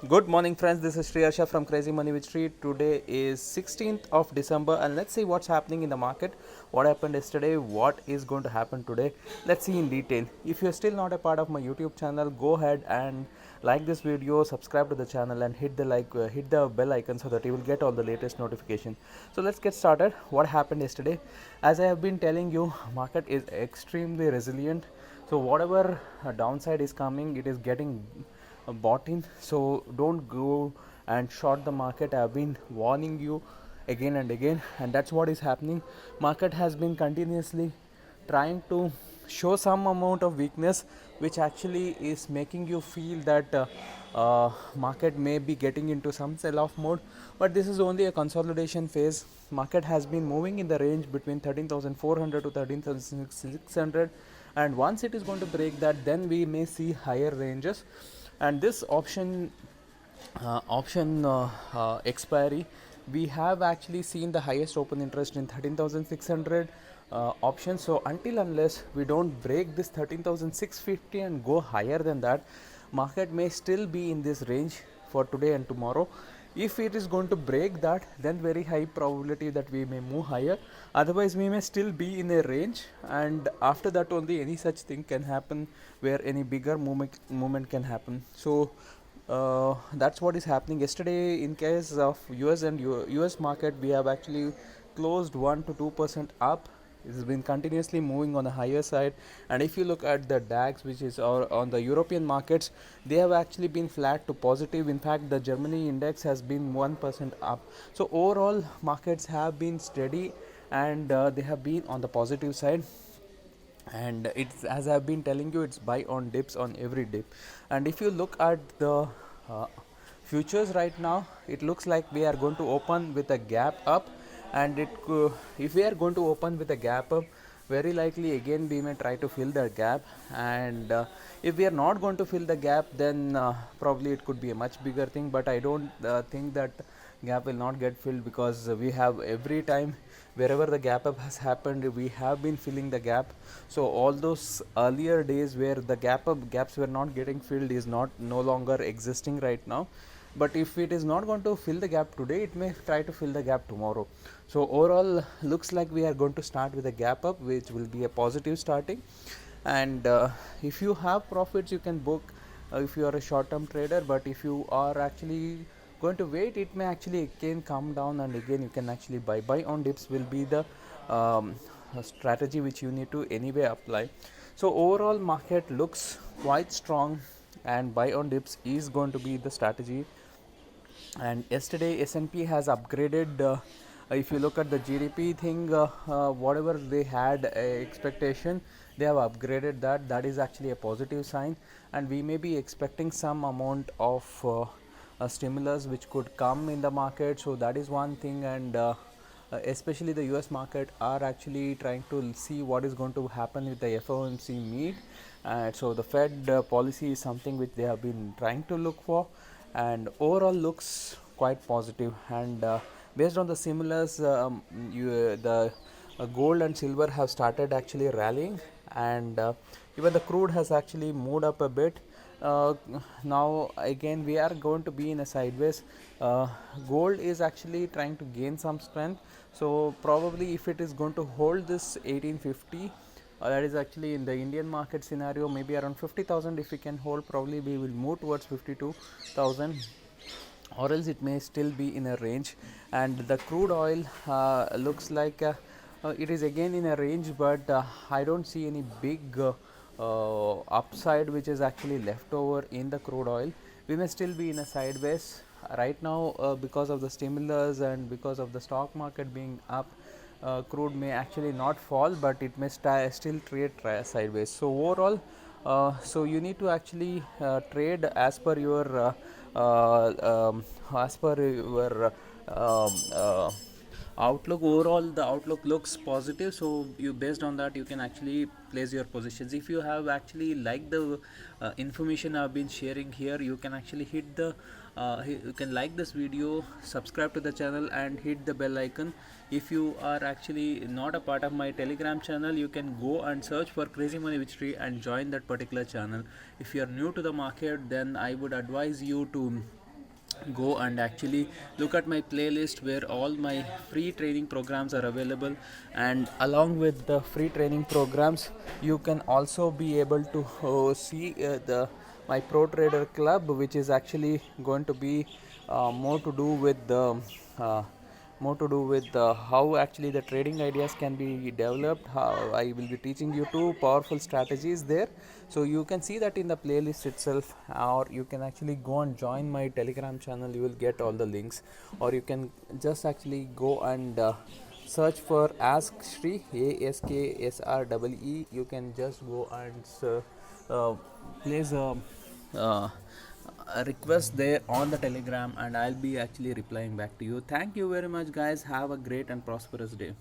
Good morning, friends. This is Shriyasha from Crazy Money with Sri. Today is 16th of December, and let's see what's happening in the market. What happened yesterday? What is going to happen today? Let's see in detail. If you're still not a part of my YouTube channel, go ahead and like this video, subscribe to the channel, and hit the bell icon so that you will get all the latest notification. So let's get started. What happened yesterday? As I have been telling you, market is extremely resilient. So whatever downside is coming, it is getting bought in, so don't go and short the market. I've been warning you again and again, and that's what is happening. Market has been continuously trying to show some amount of weakness, which actually is making you feel that market may be getting into some sell-off mode, but this is only a consolidation phase. Market has been moving in the range between 13,400 to 13,600, and once it is going to break that, then we may see higher ranges. And this option expiry, we have actually seen the highest open interest in 13,600 options. So until unless we don't break this 13,650 and go higher than that, market may still be in this range for today and tomorrow. If it is going to break that, then very high probability that we may move higher. Otherwise, we may still be in a range, and after that only any such thing can happen where any bigger movement can happen. So that's what is happening yesterday. In case of US and US market, we have actually closed 1 to 2% up. It has been continuously moving on the higher side, and if you look at the DAX, which is on the European markets, they have actually been flat to positive. In fact, the Germany index has been 1% up. So overall, markets have been steady, and they have been on the positive side. And it's, as I've been telling you, it's buy on dips on every dip. And if you look at the uh, futures right now, it looks like we are going to open with a gap up, and if we are going to open with a gap up, very likely again we may try to fill that gap. And if we are not going to fill the gap, then probably it could be a much bigger thing, but I don't think that gap will not get filled, because we have every time wherever the gap up has happened, we have been filling the gap. So all those earlier days where the gaps were not getting filled is not no longer existing right now. But if it is not going to fill the gap today, it may try to fill the gap tomorrow. So overall, looks like we are going to start with a gap up, which will be a positive starting. And if you have profits, you can book if you are a short term trader. But if you are actually going to wait, it may actually again come down, and again you can actually buy on dips will be the strategy which you need to anyway apply. So overall, market looks quite strong, and buy on dips is going to be the strategy. And yesterday S&P has upgraded. If you look at the GDP thing, whatever they had expectation, they have upgraded that is actually a positive sign. And we may be expecting some amount of stimulus which could come in the market. So that is one thing. And especially the US market are actually trying to see what is going to happen with the FOMC meet. So the Fed policy is something which they have been trying to look for, and overall looks quite positive. And based on the stimulus, the gold and silver have started actually rallying, and even the crude has actually moved up a bit. Now again we are going to be in a sideways. Gold is actually trying to gain some strength, so probably if it is going to hold this 1850, that is actually in the Indian market scenario, maybe around 50,000. If we can hold, probably we will move towards 52,000, or else it may still be in a range. And the crude oil looks like it is again in a range, but I don't see any big upside which is actually left over in the crude oil. We may still be in a sideways right now because of the stimulus and because of the stock market being up. Crude may actually not fall, but it may still trade sideways. So overall, so you need to actually trade as per your outlook. Overall, the outlook looks positive, so you, based on that, you can actually place your positions. If you have actually liked the information I've been sharing here, you can actually hit the you can like this video, subscribe to the channel, and hit the bell icon. If you are actually not a part of my Telegram channel, you can go and search for Crazy Money with Sri and join that particular channel. If you are new to the market, then I would advise you to go and actually look at my playlist where all my free training programs are available, and along with the free training programs you can also be able to see the my pro trader club, which is actually going to be more to do with the uh, how actually the trading ideas can be developed. How I will be teaching you two powerful strategies there, so you can see that in the playlist itself, or you can actually go and join my Telegram channel. You will get all the links, or you can just actually go and search for Ask Shri, ASKSREE. You can just go and place a request there on the Telegram, and I'll be actually replying back to you. Thank you very much, guys. Have a great and prosperous day.